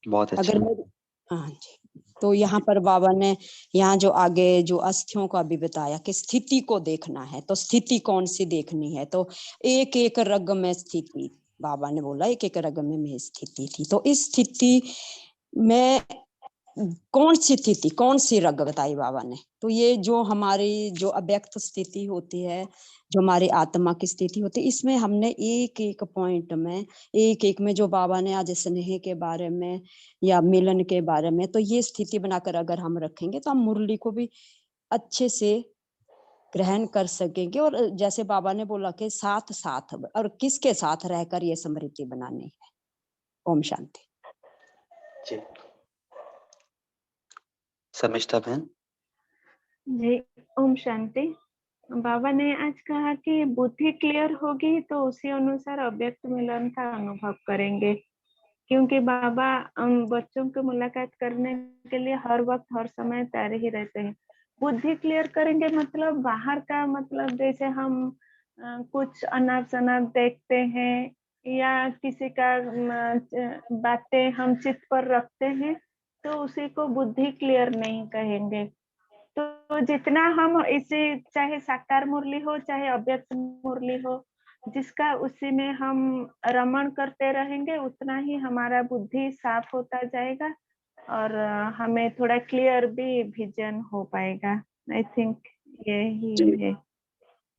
[SPEAKER 1] बहुत अच्छा।
[SPEAKER 6] अगर हाँ जी, तो यहाँ पर बाबा ने यहाँ जो आगे जो अस्थियों का भी बताया कि स्थिति को देखना है, तो स्थिति कौन सी देखनी है, तो एक एक रग में स्थिति, बाबा ने बोला एक एक रग में स्थिति थी। तो इस स्थिति में कौन सी स्थिति, कौन सी रग बताई बाबा ने, तो ये जो हमारी जो अव्यक्त स्थिति होती है, जो हमारी आत्मा की स्थिति होती है, इसमें हमने एक एक पॉइंट में, एक एक में जो बाबा ने आज स्नेह के बारे में या मिलन के बारे में, तो ये स्थिति बनाकर अगर हम रखेंगे तो हम मुरली को भी अच्छे से ग्रहण कर सकेंगे। और जैसे बाबा ने बोला कि साथ साथ, और किसके साथ रहकर ये स्मृति बनानी है। ओम शांति
[SPEAKER 1] जी। समिष्ठा बहन
[SPEAKER 2] जी, ओम शांति। बाबा ने आज कहा कि बुद्धि क्लियर होगी तो उसी अनुसार अव्यक्त मिलन का अनुभव करेंगे, क्योंकि बाबा बच्चों की मुलाकात करने के लिए हर वक्त हर समय तैयार ही रहते हैं। बुद्धि क्लियर करेंगे मतलब बाहर का, मतलब जैसे हम कुछ अनाप शनाप देखते हैं या किसी का बातें हम चित्त पर रखते हैं, तो उसी को बुद्धि क्लियर नहीं कहेंगे। तो जितना हम इसे, चाहे साकार मुरली हो चाहे अव्यक्त मुरली हो, जिसका उसी में हम रमण करते रहेंगे, उतना ही हमारा बुद्धि साफ होता जाएगा और हमें थोड़ा क्लियर भी विजन हो पाएगा। आई थिंक यही है।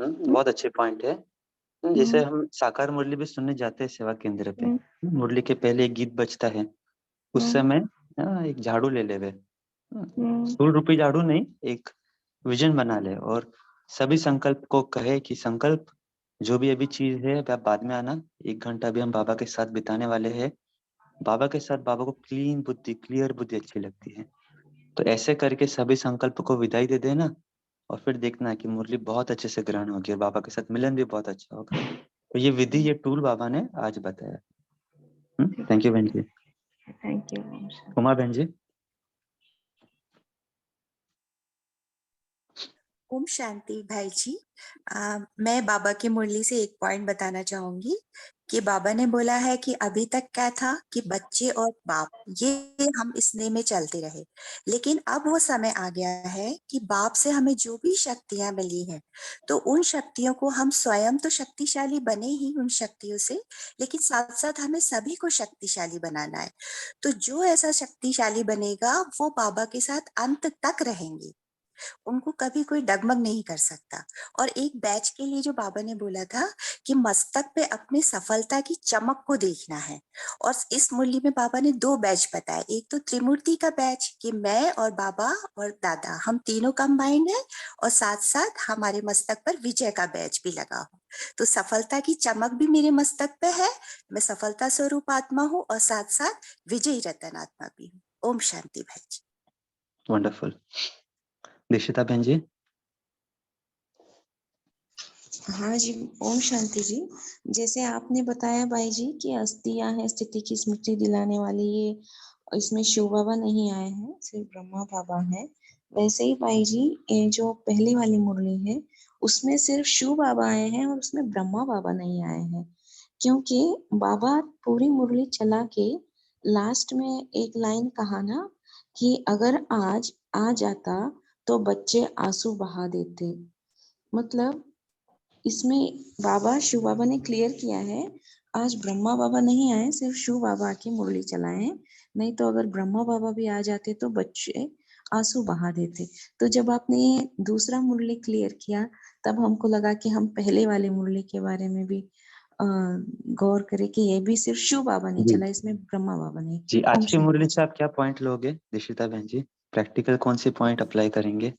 [SPEAKER 1] बहुत अच्छे पॉइंट है। जैसे हम साकार मुरली भी सुनने जाते हैं सेवा केंद्र पे, मुरली के पहले एक गीत बजता है, उस समय एक झाड़ू ले ले, सूल रूपी झाड़ू नहीं, एक विजन बना ले और सभी संकल्प को कहे कि संकल्प जो भी अभी चीज है आप बाद में आना, 1 घंटा भी हम बाबा के साथ बिताने वाले हैं। बाबा के साथ बाबा को क्लीन बुद्धि, क्लियर बुद्धि अच्छी लगती है, तो ऐसे करके सभी संकल्प को विदाई दे देना और फिर देखना कि मुरली बहुत अच्छे से ग्रहण होगी और बाबा के साथ मिलन भी बहुत अच्छा होगा। तो ये विधि, ये टूल बाबा ने आज बताया। थैंक यू बहन जी।
[SPEAKER 2] Thank you.
[SPEAKER 1] उमा बहन जी।
[SPEAKER 7] ओम शांति भाई जी। मैं बाबा की मुरली से एक पॉइंट बताना चाहूंगी कि बाबा ने बोला है कि अभी तक क्या था कि बच्चे और बाप ये हम स्नेह में चलते रहे, लेकिन अब वो समय आ गया है कि बाप से हमें जो भी शक्तियां मिली हैं तो उन शक्तियों को हम स्वयं तो शक्तिशाली बने ही उन शक्तियों से, लेकिन साथ साथ हमें सभी को शक्तिशाली बनाना है। तो जो ऐसा शक्तिशाली बनेगा वो बाबा के साथ अंत तक रहेंगे, उनको कभी कोई डगमग नहीं कर सकता। और एक बैच के लिए जो बाबा ने बोला था कि मस्तक पे अपनी सफलता की चमक को देखना है, और इस मुरली में बाबा ने 2 बैच बताए। एक तो त्रिमूर्ति का बैच कि मैं और बाबा और दादा हम तीनों कंबाइंड है, और साथ साथ हमारे मस्तक पर विजय का बैच भी लगा हो। तो सफलता की चमक भी मेरे मस्तक पे है, मैं सफलता स्वरूप आत्मा हूँ और साथ साथ विजयी रतन आत्मा भी हूँ। ओम शांति भाई जी।
[SPEAKER 1] वंडरफुल। दीक्षिता बहन जी।
[SPEAKER 8] हाँ जी, ओम शांति जी। जैसे आपने बताया भाई जी कि अस्थियां हैं स्थिति की स्मृति दिलाने वाली, ये इसमें शिव बाबा नहीं आए हैं, सिर्फ ब्रह्मा बाबा हैं। वैसे ही भाई जी ये जो पहली वाली मुरली है उसमें सिर्फ शिव बाबा आए हैं और उसमें ब्रह्मा बाबा नहीं आए हैं, क्योंकि बाबा पूरी मुरली चला के लास्ट में एक लाइन कहा ना कि अगर आज आ जाता तो बच्चे आंसू बहा देते। मतलब इसमें बाबा शिव बाबा ने क्लियर किया है, आज ब्रह्मा बाबा नहीं आए, सिर्फ शिव बाबा आके मुरली चलाए हैं। नहीं तो अगर ब्रह्मा बाबा भी आ जाते तो बच्चे आंसू बहा देते। तो जब आपने ये दूसरा मुरली क्लियर किया तब हमको लगा कि हम पहले वाले मुरली के बारे में भी गौर करें कि ये भी सिर्फ शिव बाबा ने चला, इसमें ब्रह्मा बाबा नहीं।
[SPEAKER 1] जी, आज की मुरली से आप क्या पॉइंट लोगे दीक्षिता बहन जी? प्रैक्टिकल कौन से पॉइंट अप्लाई करेंगे?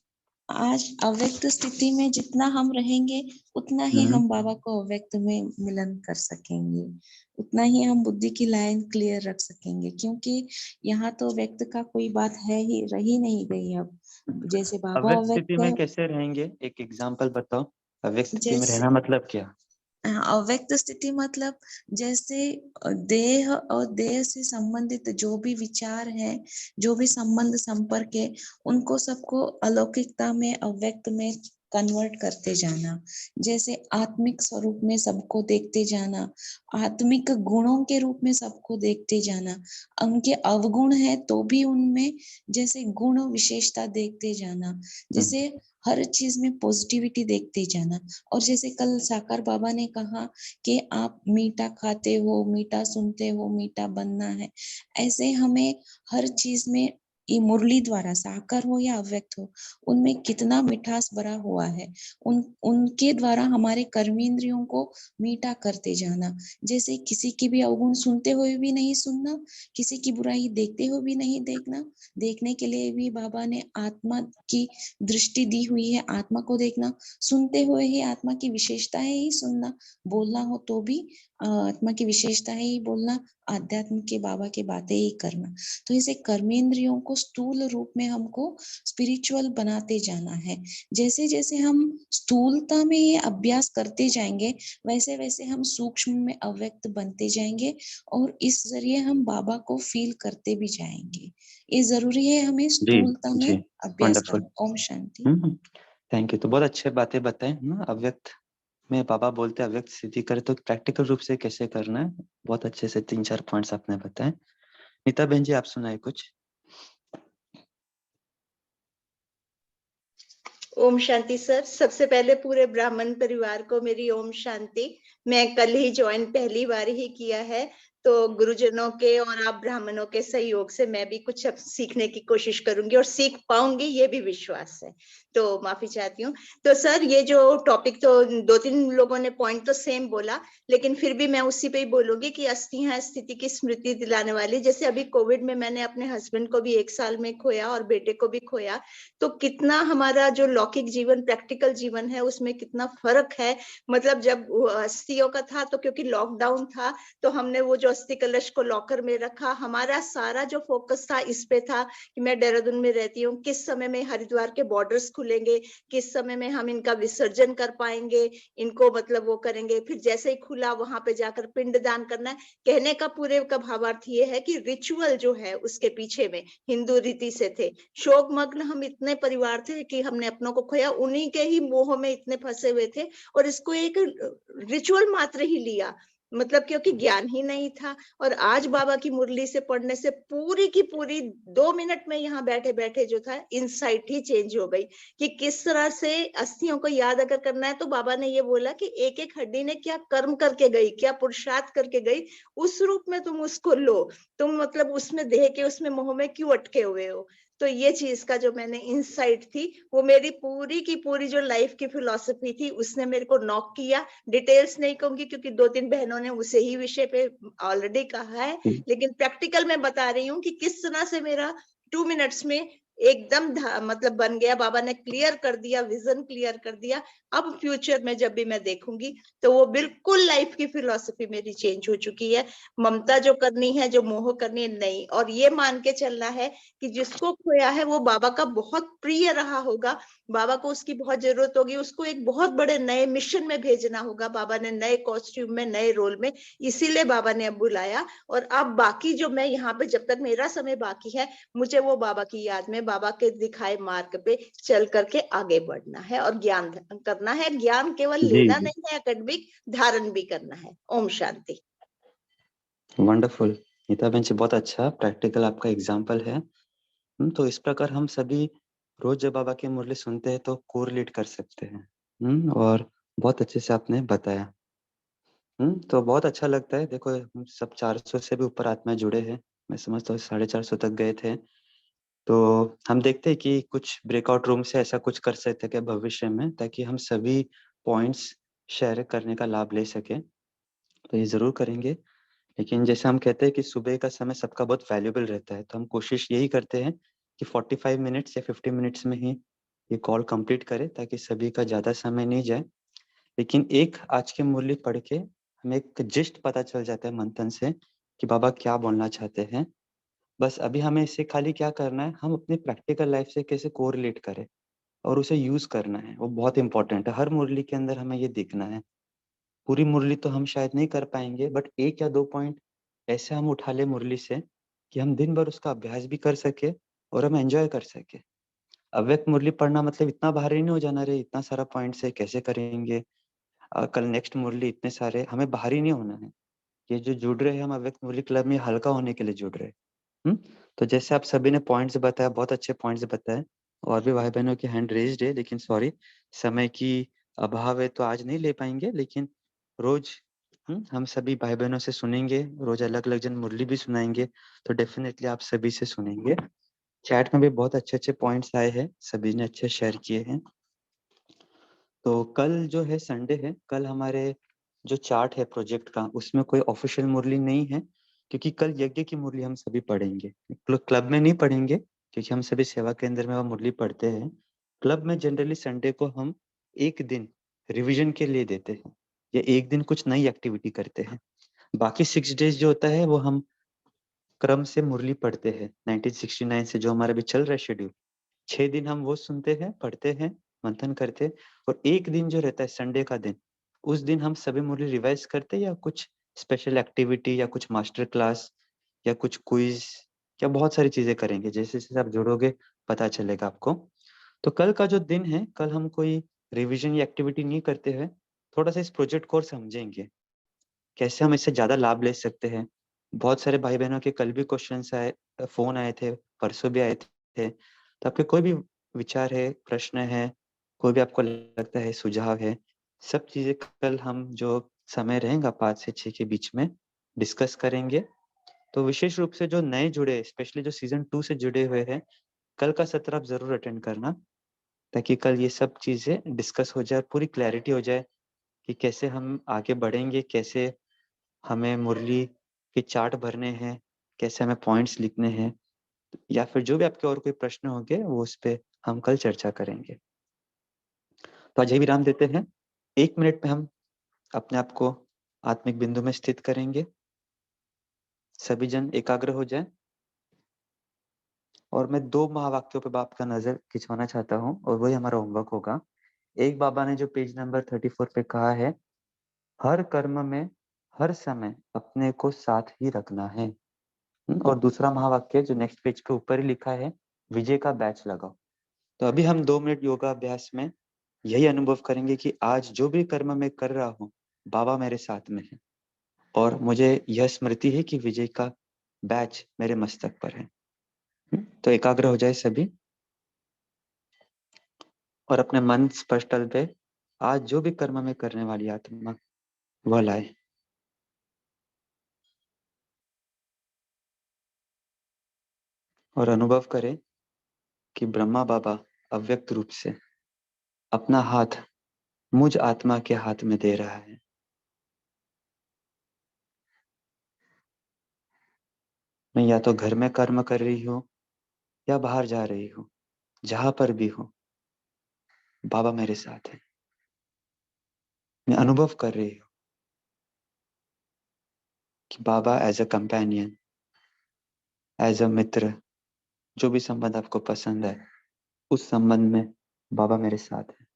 [SPEAKER 8] आज अव्यक्त स्थिति में जितना हम रहेंगे उतना ही हम बाबा को अव्यक्त में मिलन कर सकेंगे, उतना ही हम बुद्धि की लाइन क्लियर रख सकेंगे, क्योंकि यहाँ तो व्यक्त का कोई बात है ही, रही नहीं गई अब। जैसे बाबा
[SPEAKER 1] अव्यक्त स्थिति
[SPEAKER 8] अव्यक्त
[SPEAKER 1] में
[SPEAKER 8] है,
[SPEAKER 1] कैसे रहेंगे, एक एग्जांपल बताओ। अव्यक्त स्थिति में
[SPEAKER 8] जैसे
[SPEAKER 1] रहना मतलब क्या?
[SPEAKER 8] अव्यक्त स्थिति मतलब जैसे देह और देह से संबंधित जो भी विचार है, जो भी संबंध संपर्क है, उनको सबको अलौकिकता में अव्यक्त में कन्वर्ट करते जाना। जैसे आत्मिक स्वरूप में सबको देखते जाना, आत्मिक गुणों के रूप में सबको देखते जाना, उनके अवगुण है तो भी उनमें जैसे गुण विशेषता देखते जाना, जैसे हर चीज में पॉजिटिविटी देखते जाना। और जैसे कल साकार बाबा ने कहा कि आप मीठा खाते हो, मीठा सुनते हो, मीठा बनना है, ऐसे हमें हर चीज में ये मुरली द्वारा साकार हो या अव्यक्त हो, उनमें कितना मिठास भरा हुआ है, उनके द्वारा हमारे कर्मेंद्रियों को मीठा करते जाना। जैसे किसी की भी अवगुण सुनते हुए भी नहीं सुनना, किसी की बुराई देखते हुए भी नहीं देखना, देखने के लिए भी बाबा ने आत्मा की दृष्टि दी हुई है, आत्मा को देखना, सुनते हुए ही आत्मा की विशेषता है ही सुनना, बोलना हो तो भी आत्मा की विशेषता है ही बोलना, आध्यात्म के बाबा के बातें ही करना। तो इसे कर्मेंद्रियों को स्थूल रूप में हमको स्पिरिचुअल बनाते जाना है। जैसे जैसे हम स्थूलता में ये अभ्यास करते जाएंगे, वैसे वैसे हम सूक्ष्म में अव्यक्त बनते जाएंगे और इस जरिए हम बाबा को फील करते भी जाएंगे। ये जरूरी है हमें
[SPEAKER 1] जी
[SPEAKER 8] स्थूलता में
[SPEAKER 1] जी,
[SPEAKER 8] अभ्यास
[SPEAKER 1] वंडरफुल।
[SPEAKER 8] करना। ओम शांति।
[SPEAKER 1] Thank you. तो बहुत अच्छे बातें बताएं ना। अव्यक्त में बाबा बोलते हैं अव्यक्त स्थिति करे तो प्रैक्टिकल रूप से कैसे करना है, बहुत अच्छे से 3-4 पॉइंट्स आपने बताए। नीता बहन जी, आप सुनाए कुछ।
[SPEAKER 9] ओम शांति सर। सबसे पहले पूरे ब्राह्मण परिवार को मेरी ओम शांति। मैं कल ही ज्वाइन पहली बार ही किया है, तो गुरुजनों के और आप ब्राह्मणों के सहयोग से मैं भी कुछ अब सीखने की कोशिश करूंगी और सीख पाऊंगी, ये भी विश्वास है। तो माफी चाहती हूँ। तो सर, ये जो टॉपिक, तो 2-3 लोगों ने पॉइंट तो सेम बोला, लेकिन फिर भी मैं उसी पे ही बोलूंगी कि अस्थियां स्थिति की स्मृति दिलाने वाली। जैसे अभी कोविड में मैंने अपने हस्बैंड को भी 1 साल में खोया और बेटे को भी खोया, तो कितना हमारा जो लौकिक जीवन, प्रैक्टिकल जीवन है, उसमें कितना फर्क है। मतलब जब अस्थियों का था तो क्योंकि लॉकडाउन था, तो हमने वो जो अस्थि कलश को लॉकर में रखा, हमारा सारा जो फोकस था इस पे था कि मैं देहरादून में रहती हूँ, किस समय में हरिद्वार के बॉर्डर्स खुलेंगे, किस समय में हम इनका विसर्जन कर पाएंगे, इनको मतलब वो करेंगे। फिर जैसे ही खुला वहां पे जाकर पिंडदान करना है। कहने का पूरे का भावार्थ ये है कि रिचुअल जो है उसके पीछे में हिंदू रीति से थे। शोकमग्न हम इतने परिवार थे कि हमने अपनों को खोया, उन्हीं के ही मोह में इतने फंसे हुए थे और इसको एक रिचुअल मात्र ही लिया, मतलब क्योंकि ज्ञान ही नहीं था। और आज बाबा की मुरली से पढ़ने से पूरी की पूरी 2 मिनट में यहाँ बैठे बैठे जो था इनसाइट ही चेंज हो गई कि किस तरह से अस्थियों को याद अगर करना है तो बाबा ने ये बोला कि एक एक हड्डी ने क्या कर्म करके गई, क्या पुरुषार्थ करके गई, उस रूप में तुम उसको लो। तुम मतलब उसमें देह के उसमें मोह में क्यों अटके हुए हो। तो ये चीज का जो मैंने इनसाइट थी, वो मेरी पूरी की पूरी जो लाइफ की फिलॉसफी थी उसने मेरे को नॉक किया। डिटेल्स नहीं कहूंगी क्योंकि 2-3 बहनों ने उसे ही विषय पे ऑलरेडी कहा है, लेकिन प्रैक्टिकल मैं बता रही हूँ कि किस तरह से मेरा 2 मिनट्स में एकदम मतलब बन गया। बाबा ने क्लियर कर दिया, विजन क्लियर कर दिया। अब फ्यूचर में जब भी मैं देखूंगी तो वो बिल्कुल लाइफ की फिलॉसफी मेरी चेंज हो चुकी है। ममता जो करनी है, जो मोह करनी है, नहीं। और ये मान के चलना है कि जिसको खोया है वो बाबा का बहुत प्रिय रहा होगा, बाबा को उसकी बहुत जरूरत होगी, उसको एक बहुत बड़े नए मिशन में भेजना होगा। बाबा ने नए कॉस्ट्यूम में, नए रोल में, इसीलिए बाबा ने अब बुलाया। और अब बाकी जो मैं यहाँ पे, जब तक मेरा समय बाकी है, मुझे वो बाबा की याद में, बाबा के दिखाए मार्ग पे चल करके आगे बढ़ना है और ज्ञान करना है। ज्ञान केवल लेना नहीं है एकेडमिक, धारण भी करना है। ओम शांति।
[SPEAKER 1] वंडरफुल नीता बहन जी, बहुत अच्छा प्रैक्टिकल आपका एग्जाम्पल है। तो इस प्रकार हम सभी रोज जब बाबा की मुरली सुनते हैं तो कोरिलेट कर सकते हैं। और बहुत अच्छे से आपने बताया। तो बहुत अच्छा लगता है। देखो, हम सब 400 से भी ऊपर आत्माएं जुड़े हैं, मैं समझता हूँ 450 तक गए थे। तो हम देखते हैं कि कुछ ब्रेकआउट रूम से ऐसा कुछ कर सकते हैं भविष्य में, ताकि हम सभी पॉइंट्स शेयर करने का लाभ ले सकें। तो ये जरूर करेंगे। लेकिन जैसे हम कहते हैं कि सुबह का समय सबका बहुत वैल्यूबल रहता है, तो हम कोशिश यही करते हैं कि 45 मिनट्स या 50 मिनट्स में ही ये कॉल कंप्लीट करें ताकि सभी का ज़्यादा समय नहीं जाए। लेकिन एक आज की मुरली पढ़ के हमें एक जिस्ट पता चल जाता है मंथन से कि बाबा क्या बोलना चाहते हैं। बस अभी हमें इसे खाली क्या करना है, हम अपनी प्रैक्टिकल लाइफ से कैसे कोरिलेट करें और उसे यूज़ करना है, वो बहुत इंपॉर्टेंट है। हर मुरली के अंदर हमें ये देखना है। पूरी मुरली तो हम शायद नहीं कर पाएँगे, बट 1 या 2 पॉइंट ऐसे हम उठा लें मुरली से कि हम दिन भर उसका अभ्यास भी कर सकें और हम एन्जॉय कर सकें। अव्यक्त मुरली पढ़ना मतलब इतना भारी नहीं हो जाना, अरे इतना सारा पॉइंट्स है कैसे करेंगे? कल नेक्स्ट मुरली इतने सारे, हमें भारी नहीं होना है। ये जो जुड़ रहे हैं हम अव्यक्त मुरली क्लब में हल्का होने के लिए जुड़ रहे हैं। तो जैसे आप सभी ने पॉइंट्स बताया, बहुत अच्छे पॉइंट्स बताए। और भी भाई-बहनों की हैंड रेज़्ड है, लेकिन सॉरी समय की अभाव है तो आज नहीं ले पाएँगे, लेकिन रोज़ हम सभी भाई-बहनों से सुनेंगे, रोज़ अलग-अलग जन मुरली भी सुनाएँगे, तो डेफ़िनेटली आप सभी से सुनेंगे। चैट में भी बहुत अच्छे-अच्छे पॉइंट्स आए हैं, सभी ने अच्छे शेयर किए हैं। तो कल जो है संडे है, कल हमारे जो चार्ट है प्रोजेक्ट का, उसमें कोई ऑफ़िशियल मुरली नहीं है, क्योंकि कल यज्ञ की मुरली हम सभी पढ़ेंगे। क्लब में नहीं पढ़ेंगे, क्योंकि हम सभी सेवा केंद्र में वो मुरली पढ़ते हैं। क्लब में जनरली संडे को हम 1 दिन रिवीजन के लिए देते हैं, या 1 दिन कुछ नई एक्टिविटी करते हैं। बाकी 6 डेज़ जो होता है, वो हम क्रम से मुरली पढ़ते हैं, 1969 से जो हमारा अभी चल रहा है शेड्यूल। 6 दिन हम वो सुनते हैं, पढ़ते हैं, मंथन करते हैं, और 1 दिन जो रहता है संडे का दिन, उस दिन हम सभी मुरली रिवाइज़ करते हैं या कुछ स्पेशल एक्टिविटी या कुछ मास्टर क्लास या कुछ क्विज़ या बहुत सारी चीज़ें करेंगे। जैसे-जैसे आप जुड़ोगे पता चलेगा आपको। तो कल का जो दिन है, कल हम कोई रिविज़न या एक्टिविटी नहीं करते हैं, थोड़ा-सा इस प्रोजेक्ट को और समझेंगे। कैसे हम इससे ज़्यादा लाभ ले सकते हैं। बहुत सारे भाई-बहनों के कल भी क्वेश्चन्स आए, फ़ोन आए थे, परसों भी आए थे। तो आपके कोई भी विचार है, प्रश्न है, कोई भी आपको लगता है सुझाव है, सब चीज़ें कल हम जो समय रहेगा 5 से 6 के बीच में डिस्कस करेंगे। तो विशेष रूप से जो नए जुड़े, स्पेशली जो सीज़न 2 से जुड़े हुए हैं, कल का सत्र आप ज़रूर अटेंड करना, ताकि कल ये सब चीज़ें डिस्कस हो जाए, पूरी क्लैरिटी हो जाए कि कैसे हम आगे बढ़ेंगे, कैसे हमें मुरली के चार्ट भरने हैं, कैसे हमें पॉइंट्स लिखने हैं, या फिर जो भी आपके और कोई प्रश्न होंगे, वो उस पे हम कल चर्चा करेंगे। तो आज यही विराम देते हैं। 1 मिनट में हम अपने आप को आत्मिक बिंदु में स्थित करेंगे। सभी जन एकाग्र हो जाएँ, और मैं 2 महावाक्यों पे आपका नज़र खिंचवाना चाहता हूँ, और वही हमारा होमवर्क होगा। एक बाबा ने जो पेज नंबर 34 पे कहा है, हर कर्म में, हर समय अपने को साथ ही रखना है। और दूसरा महावाक्य जो नेक्स्ट पेज पे ऊपर ही लिखा है, विजय का बैच लगाओ। तो अभी हम 2 मिनट योगा अभ्यास में यही अनुभव करेंगे कि आज जो भी कर्म मैं कर रहा हूँ, बाबा मेरे साथ में है, और मुझे यह स्मृति है कि विजय का बैच मेरे मस्तक पर है। तो एकाग्र हो जाए सभी, और अपने मन स्पष्ट तल पे आज जो भी कर्म में करने वाली आत्मा वह लाए। और अनुभव करें कि ब्रह्मा बाबा अव्यक्त रूप से अपना हाथ मुझ आत्मा के हाथ में दे रहा है। मैं या तो घर में कर्म कर रही हूँ या बाहर जा रही हूँ, जहाँ पर भी हूँ, बाबा मेरे साथ है। मैं अनुभव कर रही हूँ कि Baba as a companion, as a मित्र, जो भी संबंध आपको पसंद है, उस संबंध में बाबा मेरे साथ है।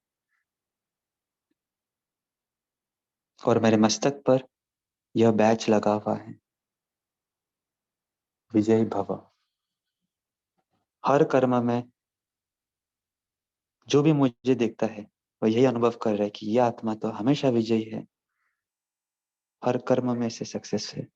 [SPEAKER 1] और मेरे मस्तक पर यह बैच लगा हुआ है, विजयी भव। हर कर्म में जो भी मुझे देखता है, वह यही अनुभव कर रहा है कि यह आत्मा तो हमेशा विजयी है, हर कर्म में से सक्सेस है।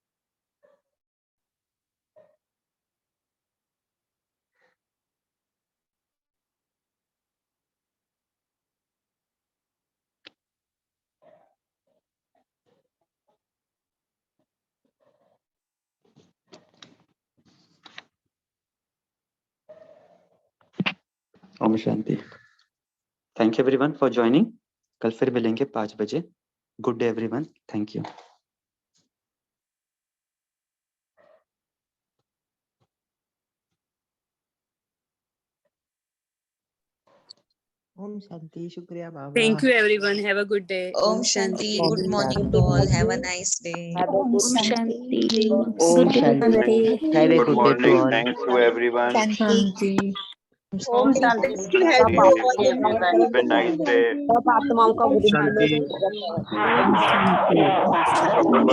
[SPEAKER 1] ओम शांति। Thank you everyone for joining. कल फिर मिलेंगे 5 बजे। Good day everyone. Thank you.
[SPEAKER 10] ओम शांति, शुक्रिया Baba.
[SPEAKER 11] Thank you everyone. Have a good day.
[SPEAKER 8] ओम शांति, good morning to all, have a nice day.
[SPEAKER 3] ओम शांति।
[SPEAKER 10] ओम शांति, have a good day to all.
[SPEAKER 12] Thanks to everyone.
[SPEAKER 5] शांति।
[SPEAKER 9] ओम शांति। Happy Diwali.
[SPEAKER 12] Have a nice day.
[SPEAKER 6] सब आत्माओं का गुरु
[SPEAKER 12] शांति।
[SPEAKER 6] जी ने